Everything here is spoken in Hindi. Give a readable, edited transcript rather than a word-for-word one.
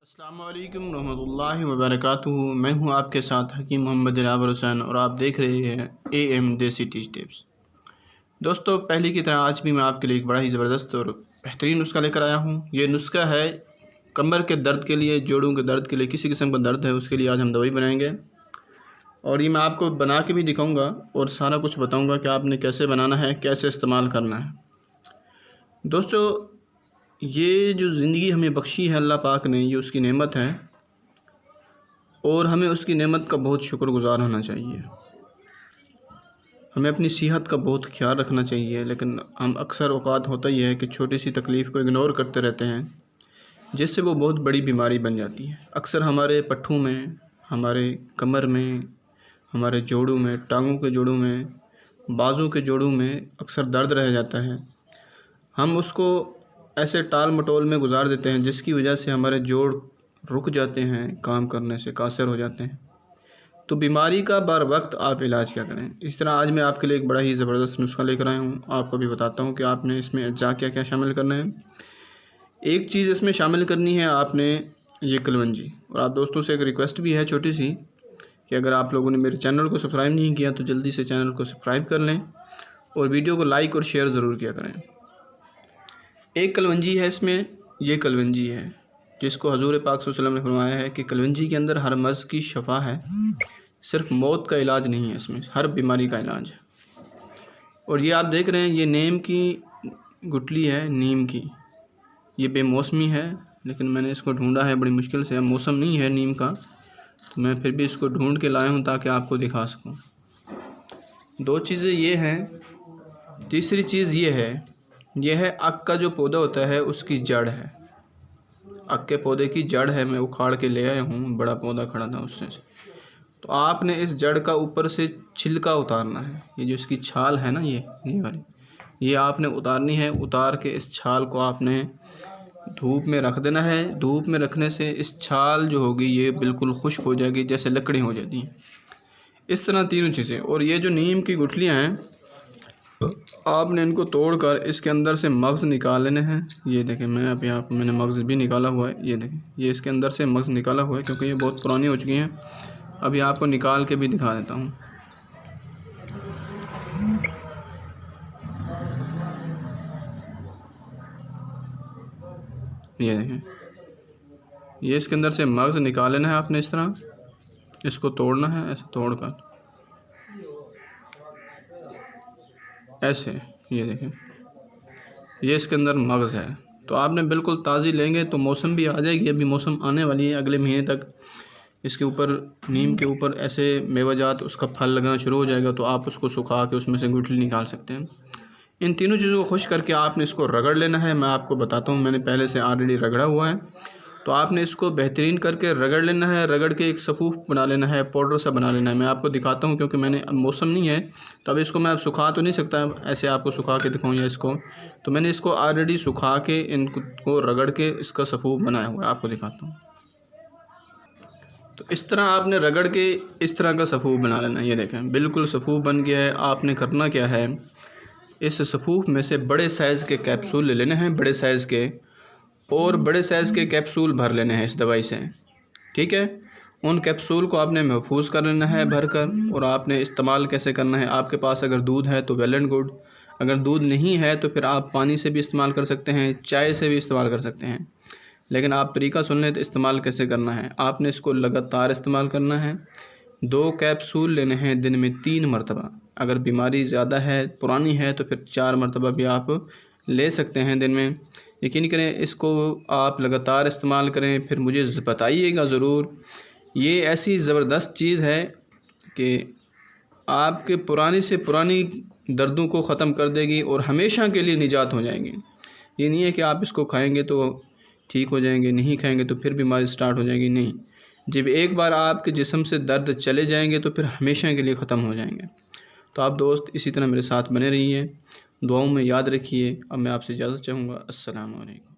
अस्सलामुअलैकुम रहमतुल्लाहि व बरकातुहू। मैं हूं आपके साथ हकीम मोहम्मद दिलावर हुसैन और आप देख रहे हैं AM देसी टीच टिप्स। दोस्तों, पहले की तरह आज भी मैं आपके लिए एक बड़ा ही ज़बरदस्त और बेहतरीन नुस्खा लेकर आया हूं। ये नुस्खा है कमर के दर्द के लिए, जोड़ों के दर्द के लिए, किसी किस्म का दर्द है उसके लिए आज हम दवाई बनाएंगे। और ये मैं आपको बना के भी दिखाऊँगा और सारा कुछ बताऊँगा कि आपने कैसे बनाना है, कैसे इस्तेमाल करना है। दोस्तों, ये जो ज़िंदगी हमें बख्शी है अल्लाह पाक ने, ये उसकी नेमत है और हमें उसकी नेमत का बहुत शुक्रगुज़ार होना चाहिए। हमें अपनी सेहत का बहुत ख्याल रखना चाहिए, लेकिन हम अक्सर औक़ात होता ही है कि छोटी सी तकलीफ़ को इग्नोर करते रहते हैं, जिससे वो बहुत बड़ी बीमारी बन जाती है। अक्सर हमारे पट्ठों में, हमारे कमर में, हमारे जोड़ों में, टांगों के जोड़ों में, बाजू के जोड़ों में अक्सर दर्द रह जाता है। हम उसको ऐसे टाल मटोल में गुजार देते हैं, जिसकी वजह से हमारे जोड़ रुक जाते हैं, काम करने से कासर हो जाते हैं। तो बीमारी का बर वक्त आप इलाज क्या करें। इस तरह आज मैं आपके लिए एक बड़ा ही ज़बरदस्त नुस्खा लेकर आया हूँ। आपको भी बताता हूँ कि आपने इसमें अज्जा क्या क्या शामिल करना है। एक चीज़ इसमें शामिल करनी है आपने, ये कलवंजी। और आप दोस्तों से एक रिक्वेस्ट भी है छोटी सी, कि अगर आप लोगों ने मेरे चैनल को सब्सक्राइब नहीं किया तो जल्दी से चैनल को सब्सक्राइब कर लें और वीडियो को लाइक और शेयर ज़रूर किया करें। एक कलवंजी है इसमें, ये कलवंजी है जिसको हजूर पाक सल्लल्लाहु अलैहि वसल्लम ने फरमाया है कि कलवंजी के अंदर हर मर्ज़ की शफा है, सिर्फ मौत का इलाज नहीं है, इसमें हर बीमारी का इलाज है। और ये आप देख रहे हैं, ये नीम की गुठली है, नीम की। ये बेमौसमी है, लेकिन मैंने इसको ढूंढा है बड़ी मुश्किल से। अब मौसम नहीं है नीम का, तो मैं फिर भी इसको ढूंढ के लाया हूँ ताकि आपको दिखा सकूँ। दो चीज़ें ये हैं। तीसरी चीज़ ये है अक का जो पौधा होता है उसकी जड़ है। अक के पौधे की जड़ है, मैं उखाड़ के ले आया हूँ, बड़ा पौधा खड़ा था उससे। तो आपने इस जड़ का ऊपर से छिलका उतारना है। ये जो इसकी छाल है ना, ये वाली, ये आपने उतारनी है। उतार के इस छाल को आपने धूप में रख देना है। धूप में रखने से इस छाल जो होगी ये बिल्कुल खुश्क हो जाएगी, जैसे लकड़ी हो जाती हैं। इस तरह तीनों चीज़ें। और ये जो नीम की गुठलियाँ हैं, आपने इनको तोड़कर इसके अंदर से मग़ज़ निकाल लेने हैं। ये देखें, मैं अब यहाँ पर मैंने मग़ज़ भी निकाला हुआ है। ये देखें, ये इसके अंदर से मग़ज़ निकाला हुआ है, क्योंकि ये बहुत पुरानी हो चुकी हैं। अभी आपको निकाल के भी दिखा देता हूँ। ये देखें, ये इसके अंदर से मग़ज़ निकाल लेना है आपने। इस तरह इसको तोड़ना है, ऐसे तोड़कर ऐसे। ये देखें, ये इसके अंदर मग़ज़ है। तो आपने बिल्कुल ताज़ी लेंगे तो मौसम भी आ जाएगी, अभी मौसम आने वाली है अगले महीने तक। इसके ऊपर, नीम के ऊपर ऐसे मेवाजात, उसका फल लगना शुरू हो जाएगा, तो आप उसको सुखा के उसमें से गुठली निकाल सकते हैं। इन तीनों चीज़ों को खुश करके आपने इसको रगड़ लेना है। मैं आपको बताता हूँ, मैंने पहले से ऑलरेडी रगड़ा हुआ है। तो आपने इसको बेहतरीन करके रगड़ लेना है। रगड़ के एक सफ़ूफ बना लेना है, पाउडर सा बना लेना है। मैं आपको दिखाता हूँ, क्योंकि मैंने अब मौसम नहीं है तो अब इसको मैं अब सुखा तो नहीं सकता ऐसे आपको सुखा के दिखाऊँ या इसको। तो मैंने इसको ऑलरेडी सुखा के इनको रगड़ के इसका सफ़ूफ बनाया हुआ है, आपको दिखाता हूँ। तो इस तरह आपने रगड़ के इस तरह का सफ़ूफ बना लेना है। ये देखें, बिल्कुल सफ़ूफ बन गया है। आपने करना क्या है, इस सफ़ूफ में से बड़े साइज़ के कैप्सूल ले लेने हैं, बड़े साइज़ के, और बड़े साइज़ के कैप्सूल भर लेने हैं इस दवाई से। ठीक है, उन कैप्सूल को आपने महफूज कर लेना है भर कर। और आपने इस्तेमाल कैसे करना है, आपके पास अगर दूध है तो वेल एंड गुड, अगर दूध नहीं है तो फिर आप पानी से भी इस्तेमाल कर सकते हैं, चाय से भी इस्तेमाल कर सकते हैं। लेकिन आप तरीका सुन लें तो इस्तेमाल कैसे करना है। आपने इसको लगातार इस्तेमाल करना है। 2 कैप्सूल लेने हैं दिन में 3 मरतबा। अगर बीमारी ज़्यादा है, पुरानी है, तो फिर 4 मरतबा भी आप ले सकते हैं दिन में। यकीन करें, इसको आप लगातार इस्तेमाल करें, फिर मुझे बताइएगा ज़रूर। ये ऐसी ज़बरदस्त चीज़ है कि आपके पुरानी से पुरानी दर्दों को ख़त्म कर देगी और हमेशा के लिए निजात हो जाएंगे। ये नहीं है कि आप इसको खाएंगे तो ठीक हो जाएंगे, नहीं खाएंगे तो फिर बीमारी स्टार्ट हो जाएगी। नहीं, जब एक बार आपके जिस्म से दर्द चले जाएंगे तो फिर हमेशा के लिए ख़त्म हो जाएंगे। तो आप दोस्त इसी तरह मेरे साथ बने रहिए, दुआओं में याद रखिए। अब मैं आपसे इजाज़त चाहूँगा। अस्सलामु अलैकुम।